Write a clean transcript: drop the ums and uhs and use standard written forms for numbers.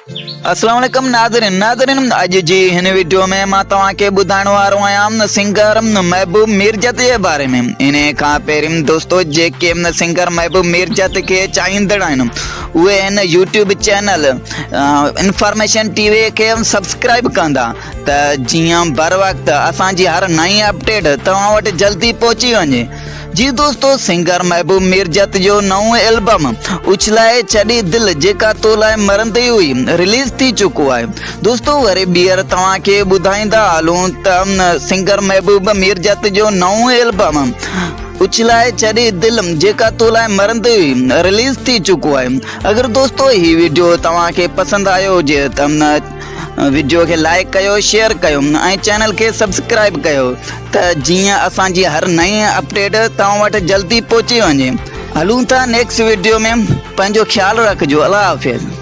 अस्सलाम वालेकुम नाज़रीन अज जी हिन वीडियो में मां तव्हांखे ॿुधाइण वारो आहियां सिंगर महबूब मिर्जत जे बारे में। इन खां पहिरीं दोस्तो जेके सिंगर महबूब मिर्जत के चाहींदड़ आहिनि उहे हिन यूट्यूब चैनल इंफॉर्मेशन टीवी के सब्सक्राइब कंदा त जीअं बर वक्त असांजी हर नई अपडेट तव्हां वटि जल्दी पहुची वञे। जी दोस्तों, सिंगर महबूब मिर्जत जो नओं एल्बम उछलाए छॾी दिल जेका तो लाइ मरंदी हुई रिलीज थी चुको है। दोस्तों वरी ॿीहर तव्हांखे ॿुधाईंदा हलूं त सिंगर महबूब मिर्जत जो नओं एल्बम उछलाए छॾी दिल जेका तो लाइ मरंदी हुई रिलीज थी चुको है। अगर दोस्तों ही वीडियो तव्हांखे पसंद आयो हुजे त वीडियो के लाइक कयो, शेयर कयो ऐं चैनल के सब्सक्राइब कयो त जीअं असांजी हर नई अपडेट तव्हां वटि जल्दी पहुची वञे। हलूं था नेक्स्ट वीडियो में, पंहिंजो ख्याल रखिजो। अल्लाह हाफ़िज़।